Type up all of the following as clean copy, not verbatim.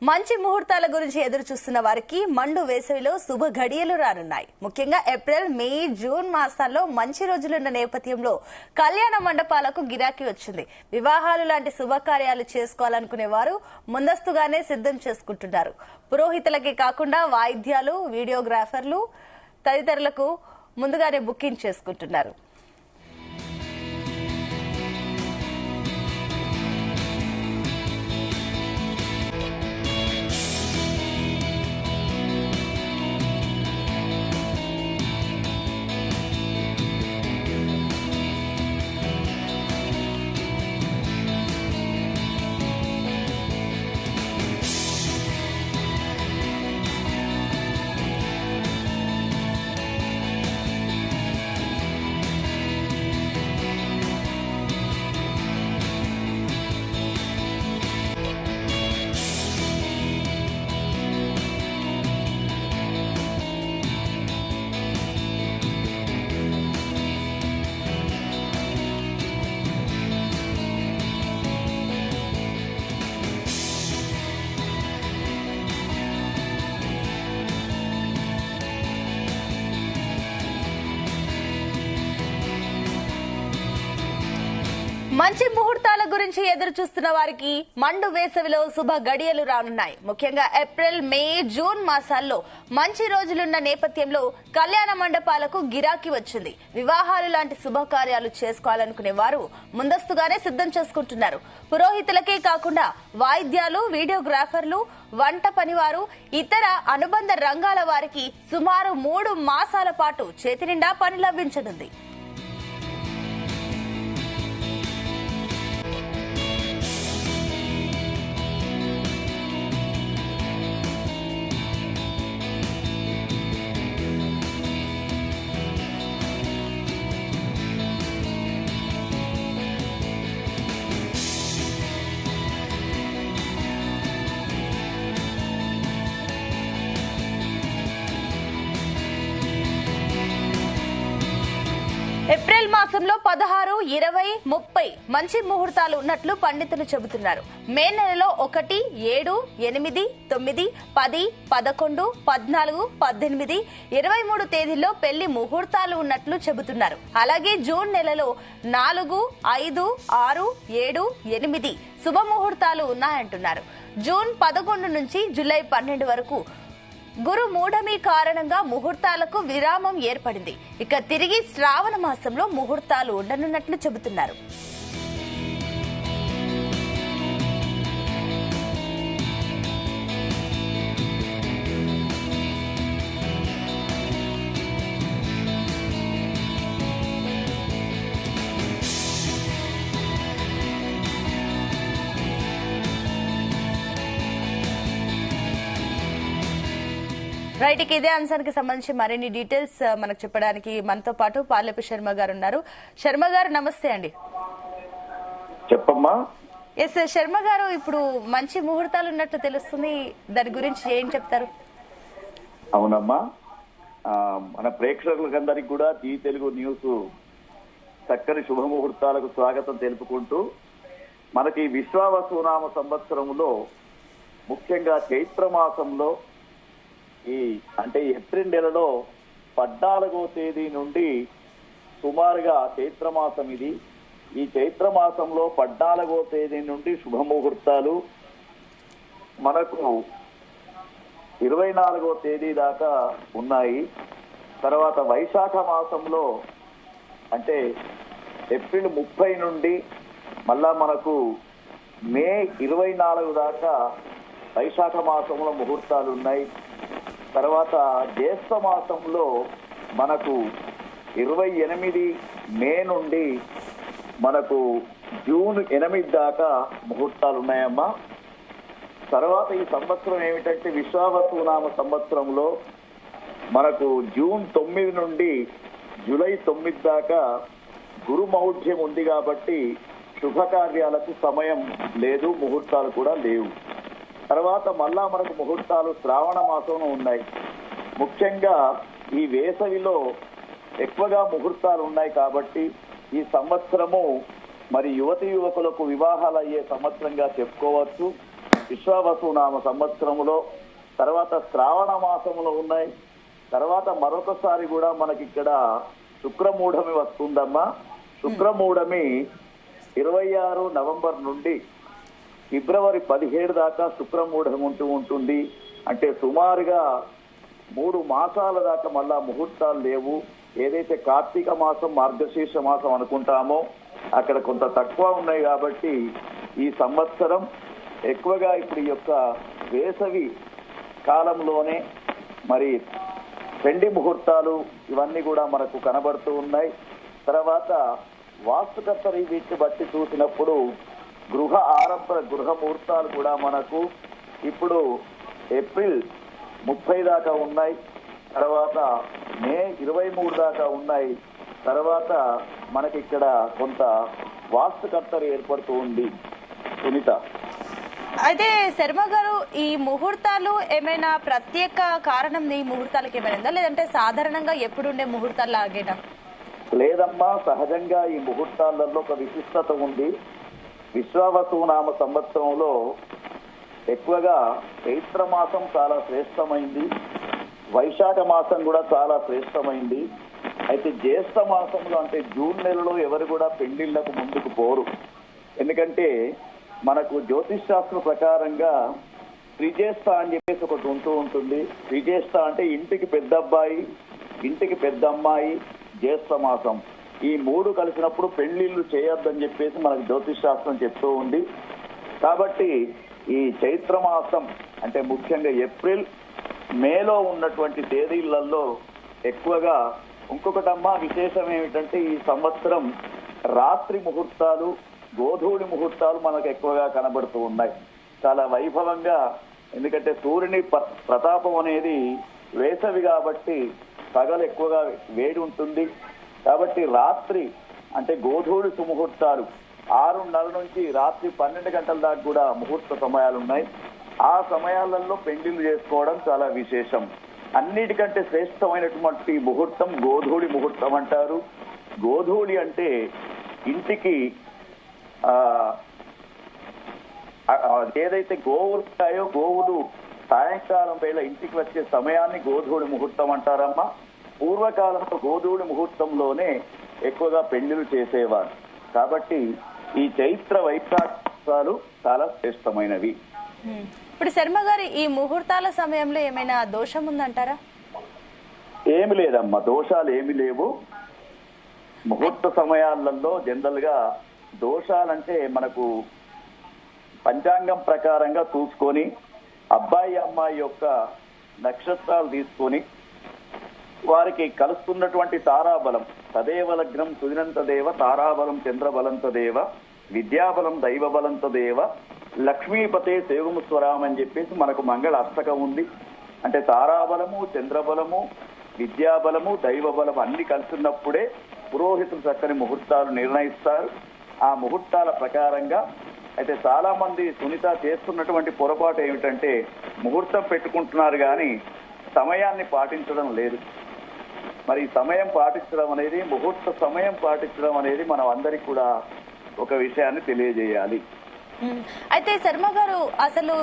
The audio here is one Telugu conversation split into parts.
మంచి ముహూర్తాల గురించి ఎదురు చూస్తున్న వారికి మండు వేసవిలో శుభ ఘడియలు రానున్నాయి. ముఖ్యంగా ఏప్రిల్, మే, జూన్ మాసాల్లో మంచి రోజులున్న నేపథ్యంలో కళ్యాణ మండపాలకు గిరాకీ వచ్చింది. వివాహాలు లాంటి శుభకార్యాలు చేసుకోవాలనుకునే వారు ముందస్తుగానే సిద్ధం చేసుకుంటున్నారు. పురోహితులకే కాకుండా వాయిద్యాలు, వీడియోగ్రాఫర్లు తదితరులకు ముందుగానే బుకింగ్ చేసుకుంటున్నారు. మంచి ముహూర్తాల గురించి ఎదురు చూస్తున్న వారికి మండు వేసవిలో శుభ గడియలు రానున్నాయి. ముఖ్యంగా ఏప్రిల్, మే, జూన్ మాసాల్లో మంచి రోజులున్న నేపథ్యంలో కళ్యాణ మండపాలకు గిరాకీ వచ్చింది. వివాహాలు లాంటి శుభకార్యాలు చేసుకోవాలనుకునే వారు ముందస్తుగానే సిద్ధం చేసుకుంటున్నారు. పురోహితులకే కాకుండా వాయిద్యాలు, వీడియోగ్రాఫర్లు, వంట పనివారు, ఇతర అనుబంధ రంగాల వారికి సుమారు 3 మాసాల పాటు చేతినిండా పని లభించనుంది. ఏప్రిల్ మాసంలో 16, 20, 30 మంచి ముహూర్తాలు ఉన్నట్లు పండితులు చెబుతున్నారు. మే నెలలో 1, 7, 8, 9, 10, 11, 14, 18, 23 తేదీల్లో పెళ్లి ముహూర్తాలు ఉన్నట్లు చెబుతున్నారు. అలాగే జూన్ నెలలో 4, 5, 6, 7, 8 శుభ ముహూర్తాలు ఉన్నాయంటున్నారు. జూన్ 11 నుంచి జూలై 12 వరకు గురు మూఢమి కారణంగా ముహూర్తాలకు విరామం ఏర్పడింది. ఇక తిరిగి శ్రావణ మాసంలో ముహూర్తాలు ఉండనున్నట్లు చెబుతున్నారు. రైట్, ఇదే అంశానికి సంబంధించి మరిన్ని డీటెయిల్స్ మనకు చెప్పడానికి మనతో పాటు పార్లపు శర్మ గారు ఉన్నారు. శర్మ గారు నమస్తే అండి. చెప్పమ్మా. ఎస్ శర్మ గారు, ఇప్పుడు మంచి ముహూర్తాలు ఉన్నట్లు తెలుస్తుంది, దాని గురించి ఏం చెప్తారు? అవునమ్మా, మన ప్రేక్షకులందరికీ కూడా జీ తెలుగు న్యూస్ చక్కని శుభముహూర్తాలకు స్వాగతం తెలుపుకుంటూ, మనకి విశ్వావసునామ సంవత్సరంలో ముఖ్యంగా చైత్రమాసంలో అంటే ఏప్రిల్ నెలలో 14వ తేదీ నుండి సుమారుగా చైత్రమాసం ఇది. ఈ చైత్రమాసంలో 14వ తేదీ నుండి శుభముహూర్తాలు మనకు 24వ తేదీ దాకా ఉన్నాయి. తర్వాత వైశాఖ మాసంలో అంటే ఏప్రిల్ 30 నుండి మళ్ళా మనకు మే 24 దాకా వైశాఖ మాసంలో ముహూర్తాలు ఉన్నాయి. తర్వాత జ్యేష్ఠ మాసంలో మనకు 28 మే నుండి మనకు జూన్ 8 దాకా ముహూర్తాలు ఉన్నాయమ్మా. తర్వాత ఈ సంవత్సరం ఏమిటంటే విశ్వావసునామ సంవత్సరంలో మనకు జూన్ 9 నుండి జూలై 9 దాకా గురు మౌఢ్యం ఉంది కాబట్టి శుభకార్యాలకు సమయం లేదు, ముహూర్తాలు కూడా లేవు. తర్వాత మళ్ళా మనకు ముహూర్తాలు శ్రావణ మాసంలో ఉన్నాయి. ముఖ్యంగా ఈ వేసవిలో ఎక్కువగా ముహూర్తాలు ఉన్నాయి కాబట్టి ఈ సంవత్సరము మరి యువతి యువకులకు వివాహాలు అయ్యే సంవత్సరంగా చెప్పుకోవచ్చు. విశ్వావసునామ సంవత్సరములో, తర్వాత శ్రావణ మాసంలో ఉన్నాయి. తర్వాత మరొకసారి కూడా మనకి ఇక్కడ శుక్రమూఢమి వస్తుందమ్మా. శుక్రమూఢమి 26 నవంబర్ నుండి ఫిబ్రవరి 17 దాకా శుక్రమూఢం ఉంటుంది. అంటే సుమారుగా 3 మాసాల దాకా మళ్ళా ముహూర్తాలు లేవు. ఏదైతే కార్తీక మాసం, మార్గశీర్ష మాసం అనుకుంటామో అక్కడ కొంత తక్కువ ఉన్నాయి. కాబట్టి ఈ సంవత్సరం ఎక్కువగా ఇప్పుడు ఈ యొక్క వేసవి కాలంలోనే మరి పెండి ముహూర్తాలు ఇవన్నీ కూడా మనకు కనబడుతూ ఉన్నాయి. తర్వాత వాస్తుకర్తరి వీటిని బట్టి చూసినప్పుడు గృహ ముహూర్తాలు కూడా మనకు ఇప్పుడు ఏప్రిల్ 30 దాకా ఉన్నాయి. తర్వాత మే 23 దాకా ఉన్నాయి. తర్వాత మనకి ఇక్కడ కొంత వాస్తుకర్తరి ఏర్పడుతూ ఉంది సునీత. అయితే శర్మ గారు, ఈ ముహూర్తాలు ఏమైనా ప్రత్యేక కారణం ఈ ముహూర్తాలకు ఏమైనా ఉందా, లేదంటే సాధారణంగా ఎప్పుడుండే ముహూర్తాలు లాగేనా? లేదమ్మా, సహజంగా ఈ ముహూర్తాలలో ఒక విశిష్టత ఉంది. విశ్వావసునామ సంవత్సరంలో ఎక్కువగా చైత్ర మాసం చాలా శ్రేష్టమైంది, వైశాఖ మాసం కూడా చాలా శ్రేష్టమైంది. అయితే జ్యేష్ఠ మాసంలో అంటే జూన్ నెలలో ఎవరు కూడా పెళ్లిళ్లకు ముందుకు పోరు. ఎందుకంటే మనకు జ్యోతిష్ శాస్త్రం ప్రకారంగా త్రిజ్యేష్ఠ అని చెప్పేసి ఒకటి ఉంటుంది. త్రిజ్యేష్ఠ అంటే ఇంటికి పెద్ద అబ్బాయి, ఇంటికి పెద్ద అమ్మాయి, జ్యేష్ఠ మాసం ఈ 3 కలిసినప్పుడు పెళ్లిళ్లు చేయొద్దని చెప్పేసి మనకు జ్యోతిష్ శాస్త్రం చెప్తూ ఉంది. కాబట్టి ఈ చైత్ర మాసం అంటే ముఖ్యంగా ఏప్రిల్, మేలో ఉన్నటువంటి తేదీలలో ఎక్కువగా ఇంకొకటమ్మా విశేషం ఏమిటంటే ఈ సంవత్సరం రాత్రి ముహూర్తాలు, గోధూళి ముహూర్తాలు మనకు ఎక్కువగా కనబడుతూ ఉన్నాయి చాలా వైభవంగా. ఎందుకంటే సూర్యుని ప్రతాపం అనేది వేసవి కాబట్టి పగలు ఎక్కువగా వేడి ఉంటుంది. కాబట్టి రాత్రి అంటే గోధూళి సుముహూర్తాలు 6:30 నుంచి రాత్రి 12 గంటల దాకా కూడా ముహూర్త సమయాలు ఉన్నాయి. ఆ సమయాలలో పెళ్లిళ్లు చేసుకోవడం చాలా విశేషం. అన్నిటికంటే శ్రేష్టమైనటువంటి ముహూర్తం గోధూళి ముహూర్తం అంటారు. గోధూళి అంటే ఇంటికి ఏదైతే గోవులు ఉంటాయో గోవులు సాయంకాలం వేళ ఇంటికి వచ్చే సమయాన్ని గోధూళి ముహూర్తం అంటారమ్మా. పూర్వకాలంలో గోధూళి ముహూర్తంలోనే ఎక్కువగా పెళ్లిళ్లు చేసేవారు. కాబట్టి ఈ చైత్ర వైశాఖాలు చాలా శ్రేష్టమైనవి. ఇప్పుడు శర్మ గారు, ఈ ముహూర్తాల సమయంలో ఏమైనా దోషం ఉందంటారా? ఏమి లేదమ్మా, దోషాలు ఏమి లేవు. ముహూర్త సమయాలలో జనరల్ గా దోషాలంటే మనకు పంచాంగం ప్రకారంగా చూసుకొని అబ్బాయి అమ్మాయి యొక్క నక్షత్రాలు తీసుకొని వారికి కలుస్తున్నటువంటి తారాబలం తదేవ లగ్నం సుదినంత దేవ, తారాబలం చంద్రబలంత దేవ, విద్యాబలం దైవబలంత దేవ, లక్ష్మీపతే సేవము స్వరాం అని చెప్పేసి మనకు మంగళ అష్టకం ఉంది. అంటే తారాబలము, చంద్రబలము, విద్యాబలము, దైవబలము అన్ని కలిసినప్పుడే పురోహితులు చక్కని ముహూర్తాలు నిర్ణయిస్తారు. ఆ ముహూర్తాల ప్రకారంగా అయితే చాలా మంది సునీత చేస్తున్నటువంటి పొరపాటు ఏమిటంటే ముహూర్తం పెట్టుకుంటున్నారు కానీ సమయాన్ని పాటించడం లేదు. మరి సమయం పాటించడం అనేది, ముహూర్త సమయం పాటించడం అనేది మనం అందరికి కూడా ఒక విషయాన్ని తెలియజేయాలి. అయితే శర్మ గారు, అసలు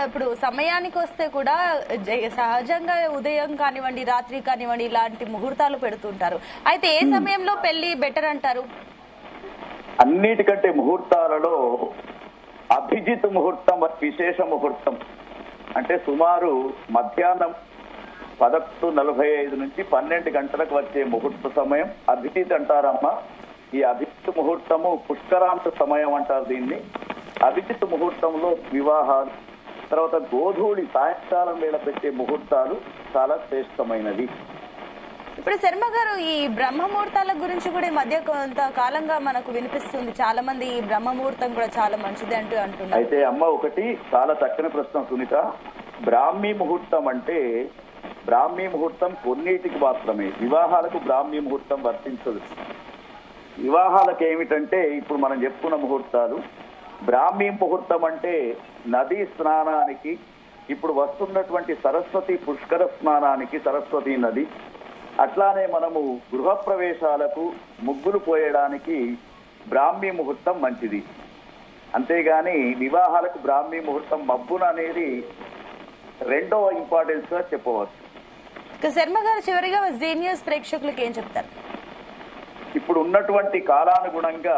ఇప్పుడు సమయానికి వస్తే కూడా సహజంగా ఉదయం కానివ్వండి, రాత్రి కానివ్వండి ఇలాంటి ముహూర్తాలు పెడుతుంటారు. అయితే ఏ సమయంలో పెళ్లి బెటర్ అంటారు? అన్నిటికంటే ముహూర్తాలలో అభిజిత్ ముహూర్తం విశేష ముహూర్తం. అంటే సుమారు మధ్యాహ్నం 11:45 నుంచి 12 గంటలకు వచ్చే ముహూర్త సమయం అభిజిత్ అంటారమ్మా. ఈ అభిజిత్ ముహూర్తము పుష్కరాంత సమయం అంటారు దీన్ని. అభిజిత్ ముహూర్తంలో వివాహాలు, తర్వాత గోధూళి సాయంకాలం వేళ పెట్టే ముహూర్తాలు చాలా శ్రేష్టమైనవి. ఇప్పుడు శర్మ గారు, ఈ బ్రహ్మముహూర్తాల గురించి కూడా ఈ మధ్య కొంతకాలంగా మనకు వినిపిస్తుంది. చాలా మంది ఈ బ్రహ్మముహూర్తం కూడా చాలా మంచిది అంటున్నారు. అయితే అమ్మ ఒకటి చాలా చక్కని ప్రశ్న సునీత. బ్రాహ్మీ ముహూర్తం అంటే బ్రాహ్మీ ముహూర్తం కొన్నిటికి మాత్రమే, వివాహాలకు బ్రాహ్మీ ముహూర్తం వర్తించదు. వివాహాలకు ఏమిటంటే ఇప్పుడు మనం చెప్పుకున్న ముహూర్తాలు. బ్రాహ్మీ ముహూర్తం అంటే నదీ స్నానానికి, ఇప్పుడు వస్తున్నటువంటి సరస్వతి పుష్కర స్నానానికి సరస్వతి నది, అట్లానే మనము గృహప్రవేశాలకు ముగ్గులు పోయడానికి బ్రాహ్మీ ముహూర్తం మంచిది. అంతేగాని వివాహాలకు బ్రాహ్మీ ముహూర్తం మబ్బున అనేది రెండవ ఇంపార్టెన్స్ గా చెప్పవచ్చు. ఇక శర్మ గారు చివరిగా జీ న్యూస్ ప్రేక్షకులకు ఏం చెప్తారు? ఇప్పుడు ఉన్నటువంటి కాలానుగుణంగా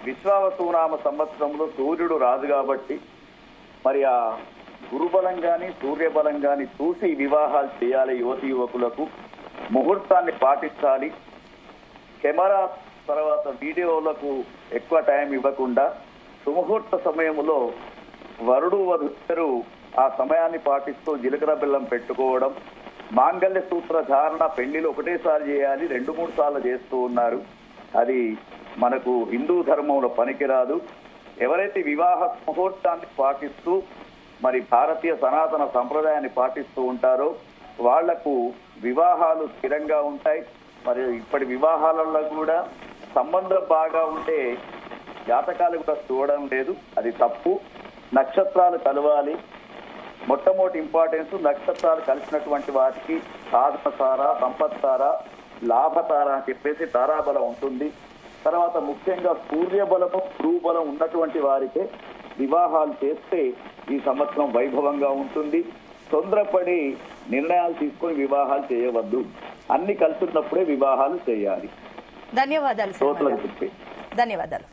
విశ్వావసునామ సంవత్సరంలో సూర్యుడు రాజు కాబట్టి మరి ఆ గురుబలం గాని సూర్యబలం గాని చూసి వివాహాలు చేయాలి. యువతి యువకులకు ముహూర్తాన్ని పాటించాలి. కెమెరా తర్వాత వీడియోలకు ఎక్కువ టైం ఇవ్వకుండా సుముహూర్త సమయంలో వరుడు వధువు ఆ సమయాన్ని పాటిస్తూ జీలకర్ర బెల్లం పెట్టుకోవడం, మాంగళ్య సూత్ర ధారణ పెళ్లిలు ఒకటేసారి చేయాలి, 2-3 సార్లు చేస్తూ ఉన్నారు. అది మనకు హిందూ ధర్మంలో పనికిరాదు. ఎవరైతే వివాహ ముహూర్తాన్ని పాటిస్తూ మరి భారతీయ సనాతన సంప్రదాయాన్ని పాటిస్తూ ఉంటారో వాళ్లకు వివాహాలు స్థిరంగా ఉంటాయి. మరి ఇప్పటి వివాహాలలో కూడా సంబంధం బాగా ఉంటే జాతకాలు కూడా చూడడం లేదు, అది తప్పు. నక్షత్రాలు కలవాలి. మొట్టమొదటి ఇంపార్టెన్స్ నక్షత్రాలు కలిసినటువంటి వాటికి సాధన తార, సంపత్తార, లాభతార అని చెప్పేసి తారాబలం ఉంటుంది. తర్వాత ముఖ్యంగా సూర్యబలము గురుబలం ఉన్నటువంటి వారికే వివాహాలు చేస్తే ఈ సంవత్సరం వైభవంగా ఉంటుంది. తొందరపడి నిర్ణయాలు తీసుకొని వివాహాలు చేయవద్దు. అన్ని కలిసినప్పుడే వివాహాలు చేయాలి. ధన్యవాదాలు. శ్రోతలకు చెప్పి ధన్యవాదాలు.